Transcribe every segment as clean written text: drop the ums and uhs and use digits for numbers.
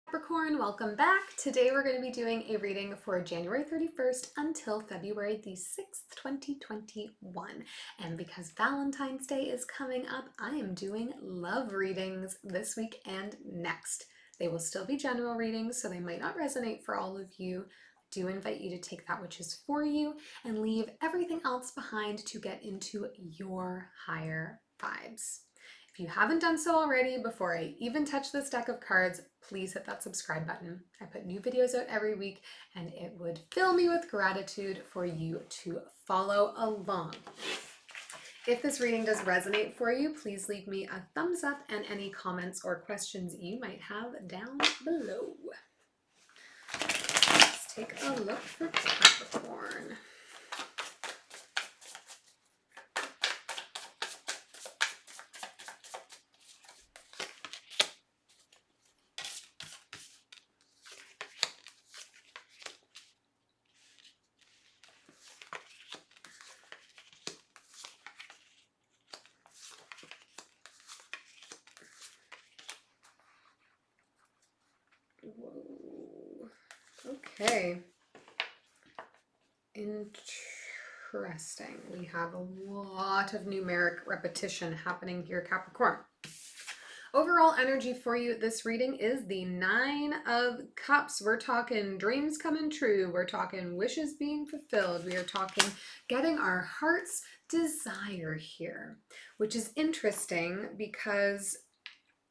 Capricorn, welcome back. Today we're going to be doing a reading for January 31st until February the 6th, 2021. And because Valentine's Day is coming up, I am doing love readings this week and next. They will still be general readings, so they might not resonate for all of you. I do invite you to take that which is for you and leave everything else behind to get into your higher vibes. If you haven't done so already, before I even touch this deck of cards, please hit that subscribe button. I put new videos out every week, and it would fill me with gratitude for you to follow along. If this reading does resonate for you, please leave me a thumbs up and any comments or questions you might have down below. Let's take a look for Capricorn. Whoa. Okay. Interesting. We have a lot of numeric repetition happening here, Capricorn. Overall energy for you this reading is the 9 of Cups. We're talking dreams coming true. We're talking wishes being fulfilled. We are talking getting our heart's desire here, which is interesting because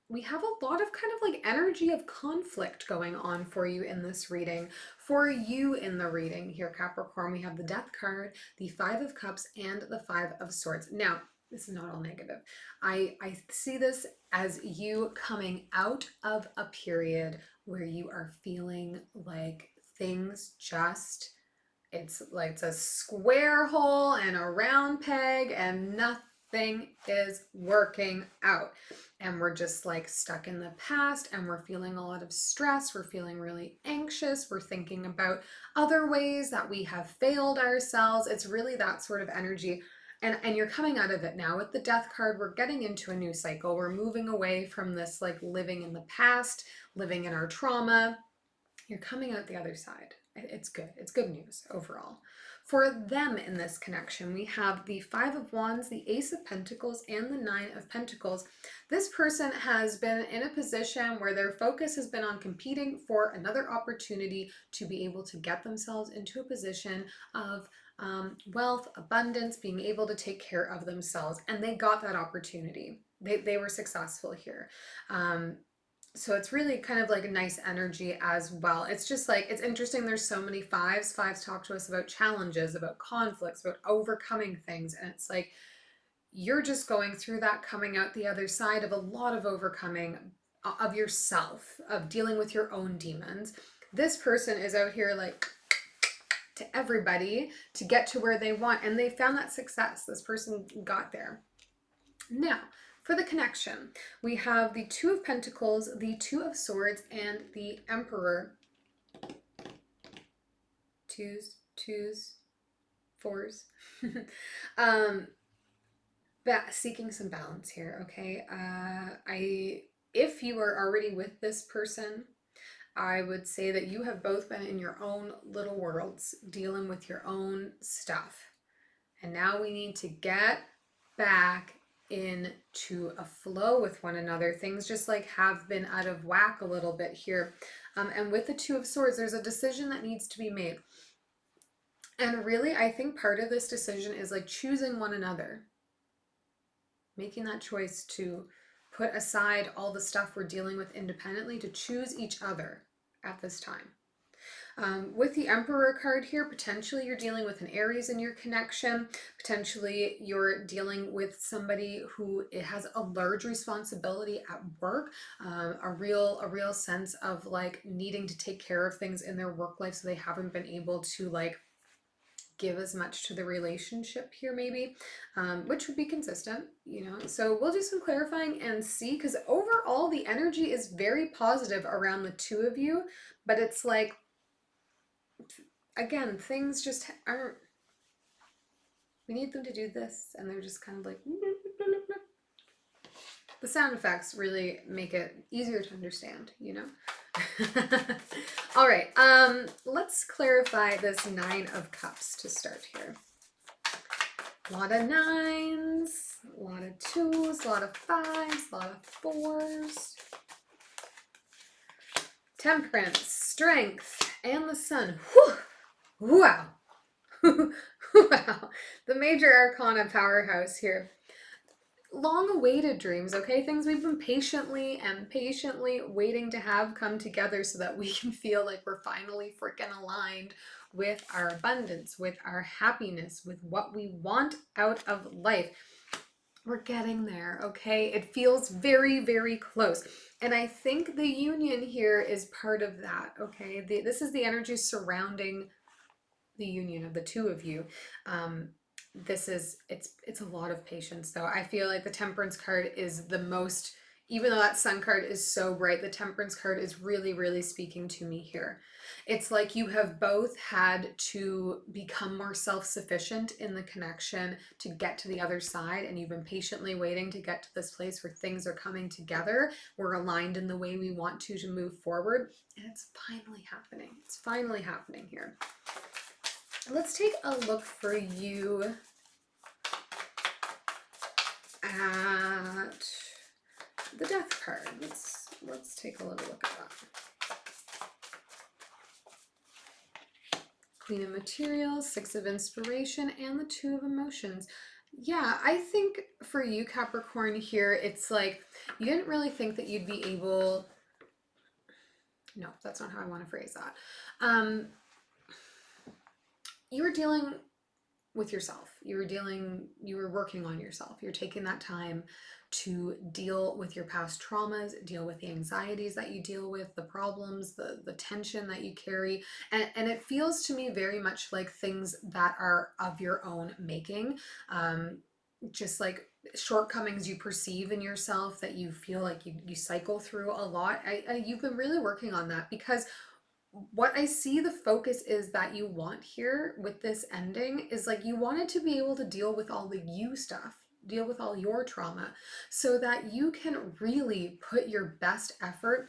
we have a lot of kind of like energy of conflict going on for you in this reading. For you in the reading here, Capricorn, we have the Death card, the 5 of Cups, and the 5 of Swords. Now, this is not all negative. I see this as you coming out of a period where you are feeling like things just, it's like it's a square hole and a round peg and nothing is working out. And we're just like stuck in the past and we're feeling a lot of stress. We're feeling really anxious. We're thinking about other ways that we have failed ourselves. It's really that sort of energy. And you're coming out of it now with the Death card. We're getting into a new cycle. We're moving away from this like living in the past, living in our trauma. You're coming out the other side. It's good. It's good news overall. For them in this connection, we have the 5 of Wands, the Ace of Pentacles, and the 9 of Pentacles. This person has been in a position where their focus has been on competing for another opportunity to be able to get themselves into a position of wealth, abundance, being able to take care of themselves. And they got that opportunity. They were successful here. So it's really kind of like a nice energy as well. It's just like, it's interesting. There's so many fives. Fives talk to us about challenges, about conflicts, about overcoming things. And it's like, you're just going through that, coming out the other side of a lot of overcoming of yourself, of dealing with your own demons. This person is out here like to everybody to get to where they want. And they found that success. This person got there. Now, for the connection, we have the 2 of Pentacles, the 2 of Swords, and the Emperor. Twos, fours. Seeking some balance here, okay? If you are already with this person, I would say that you have both been in your own little worlds, dealing with your own stuff. And now we need to get back into a flow with one another. Things just like have been out of whack a little bit here. And with the 2 of Swords, there's a decision that needs to be made. And really, I think part of this decision is like choosing one another. Making that choice to put aside all the stuff we're dealing with independently to choose each other at this time. With the Emperor card here, potentially you're dealing with an Aries in your connection. Potentially you're dealing with somebody who has a large responsibility at work, a real sense of like needing to take care of things in their work life, so they haven't been able to like give as much to the relationship here maybe, which would be consistent, you know. So we'll do some clarifying and see, because overall the energy is very positive around the 2 of you, but it's like, again, things just aren't, we need them to do this, and they're just kind of like, The sound effects really make it easier to understand, you know? All right, let's clarify this Nine of Cups to start here. A lot of nines, a lot of twos, a lot of fives, a lot of fours. Temperance, strength, and the Sun. Whew! Wow. Wow. The major arcana powerhouse here. Long-awaited dreams, okay? Things we've been patiently waiting to have come together so that we can feel like we're finally freaking aligned with our abundance, with our happiness, with what we want out of life. We're getting there, okay? It feels very, very close. And I think the union here is part of that, okay? This is the energy surrounding the union of the two of you. It's a lot of patience though. I feel like the Temperance card is the most, even though that Sun card is so bright, the Temperance card is really, really speaking to me here. It's like you have both had to become more self-sufficient in the connection to get to the other side, and you've been patiently waiting to get to this place where things are coming together. We're aligned in the way we want to move forward, and it's finally happening. It's finally happening here. Let's take a look for you at the Death card. Let's take a little look at that. Queen of Materials, Six of Inspiration, and the Two of Emotions. Yeah, I think for you, Capricorn, here, it's like you didn't really think that you'd be able... No, that's not how I want to phrase that. You were dealing with yourself. You were working on yourself. You're taking that time to deal with your past traumas, deal with the anxieties that you deal with, the problems, the tension that you carry. And it feels to me very much like things that are of your own making. Just like shortcomings you perceive in yourself that you feel like you cycle through a lot. You've been really working on that, because what I see the focus is that you want here with this ending is like you wanted to be able to deal with all the you stuff, deal with all your trauma, so that you can really put your best effort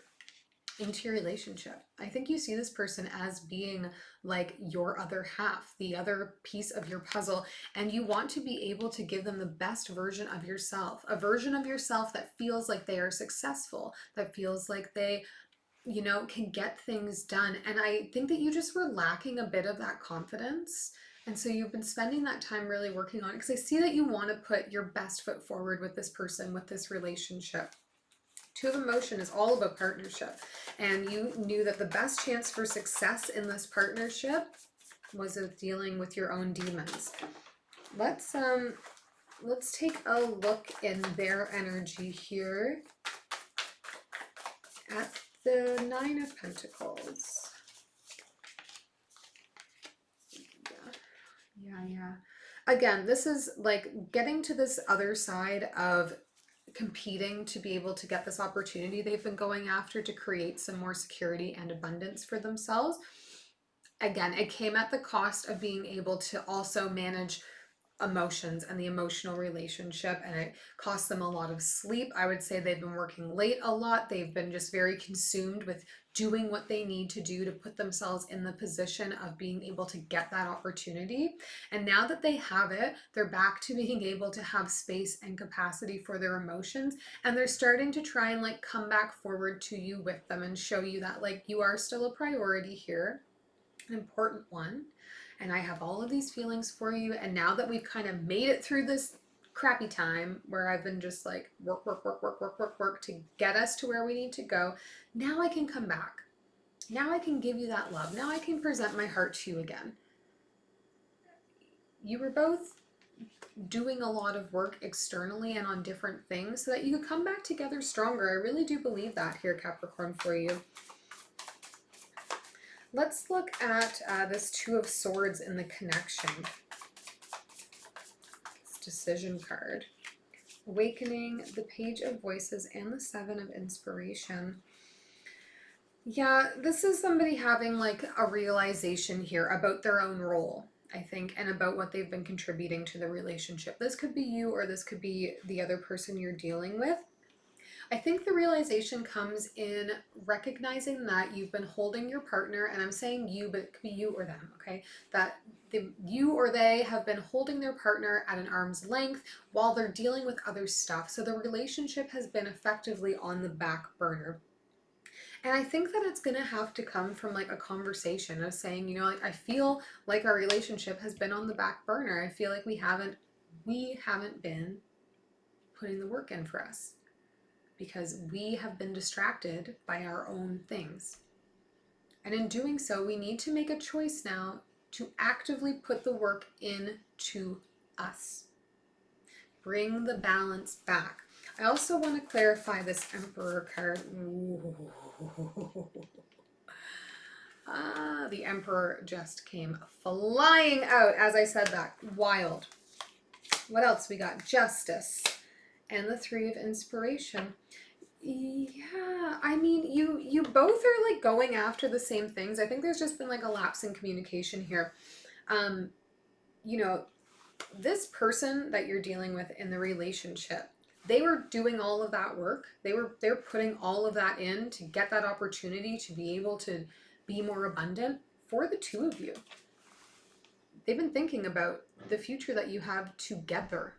into your relationship. I think you see this person as being like your other half, the other piece of your puzzle, and you want to be able to give them the best version of yourself, a version of yourself that feels like they are successful, that feels like they can get things done. And I think that you just were lacking a bit of that confidence. And so you've been spending that time really working on it, because I see that you want to put your best foot forward with this person, with this relationship. Two of Emotion is all about partnership. And you knew that the best chance for success in this partnership was of dealing with your own demons. Let's take a look in their energy here at the Nine of Pentacles. Yeah. Again, this is like getting to this other side of competing to be able to get this opportunity they've been going after to create some more security and abundance for themselves. Again, it came at the cost of being able to also manage emotions and the emotional relationship, and it cost them a lot of sleep. I would say they've been working late a lot. They've been just very consumed with doing what they need to do to put themselves in the position of being able to get that opportunity. And now that they have it, they're back to being able to have space and capacity for their emotions, and they're starting to try and like come back forward to you with them and show you that like you are still a priority here, an important one. And I have all of these feelings for you. And now that we've kind of made it through this crappy time where I've been just like work to get us to where we need to go, now I can come back. Now I can give you that love. Now I can present my heart to you again. You were both doing a lot of work externally and on different things so that you could come back together stronger. I really do believe that here, Capricorn, for you. Let's look at this Two of Swords in the connection. This Decision card. Awakening, the Page of Voices, and the Seven of Inspiration. Yeah, this is somebody having like a realization here about their own role, I think, and about what they've been contributing to the relationship. This could be you, or this could be the other person you're dealing with. I think the realization comes in recognizing that you've been holding your partner, and I'm saying you, but it could be you or them, okay? That you or they have been holding their partner at an arm's length while they're dealing with other stuff. So the relationship has been effectively on the back burner. And I think that it's going to have to come from like a conversation of saying, you know, like I feel like our relationship has been on the back burner. I feel like we haven't been putting the work in for us because we have been distracted by our own things. And in doing so, we need to make a choice now to actively put the work into us. Bring the balance back. I also want to clarify this Emperor card. The Emperor just came flying out as I said that. Wild. What else we got? Justice. And the Three of Inspiration. Yeah, I mean, you both are like going after the same things. I think there's just been like a lapse in communication here. You know, this person that you're dealing with in the relationship, they were doing all of that work. They're putting all of that in to get that opportunity to be able to be more abundant for the two of you. They've been thinking about the future that you have together,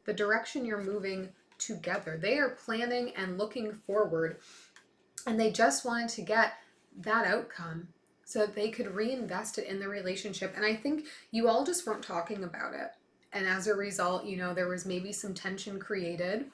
the direction you're moving together. They are planning and looking forward, and they just wanted to get that outcome so that they could reinvest it in the relationship. And I think you all just weren't talking about it. And as a result, you know, there was maybe some tension created,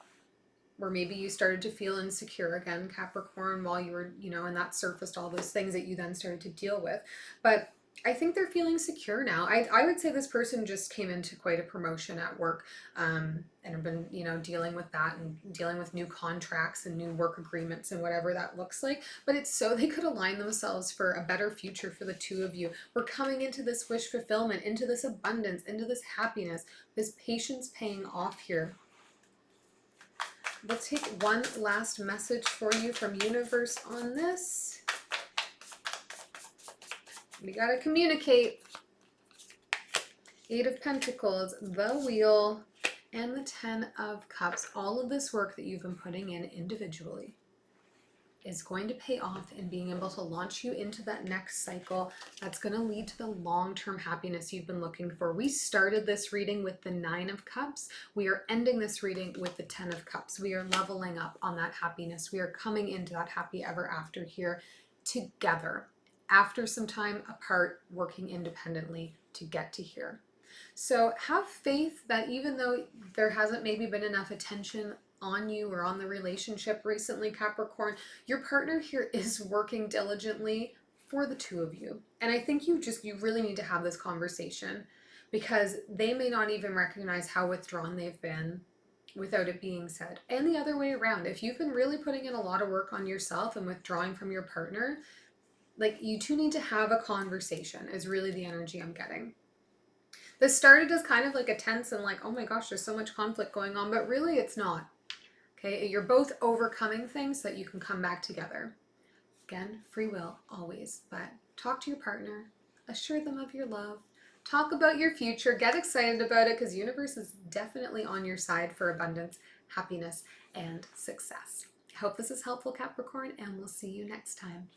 or maybe you started to feel insecure again, Capricorn, while you were, you know, and that surfaced all those things that you then started to deal with. But I think they're feeling secure now. I would say this person just came into quite a promotion at work, and have been, you know, dealing with that and dealing with new contracts and new work agreements and whatever that looks like. But it's so they could align themselves for a better future for the two of you. We're coming into this wish fulfillment, into this abundance, into this happiness, this patience paying off here. Let's take one last message for you from universe on this. We got to communicate. Eight of Pentacles, the Wheel, and the Ten of Cups. All of this work that you've been putting in individually is going to pay off in being able to launch you into that next cycle that's going to lead to the long-term happiness you've been looking for. We started this reading with the Nine of Cups. We are ending this reading with the Ten of Cups. We are leveling up on that happiness. We are coming into that happy ever after here together, after some time apart, working independently to get to here. So have faith that even though there hasn't maybe been enough attention on you or on the relationship recently, Capricorn, your partner here is working diligently for the two of you. And I think you really need to have this conversation, because they may not even recognize how withdrawn they've been without it being said. And the other way around, if you've been really putting in a lot of work on yourself and withdrawing from your partner, like, you two need to have a conversation is really the energy I'm getting. This started as kind of like a tense and like, oh my gosh, there's so much conflict going on, but really it's not. Okay, you're both overcoming things so that you can come back together. Again, free will, always. But talk to your partner, assure them of your love, talk about your future, get excited about it, because the universe is definitely on your side for abundance, happiness, and success. I hope this is helpful, Capricorn, and we'll see you next time.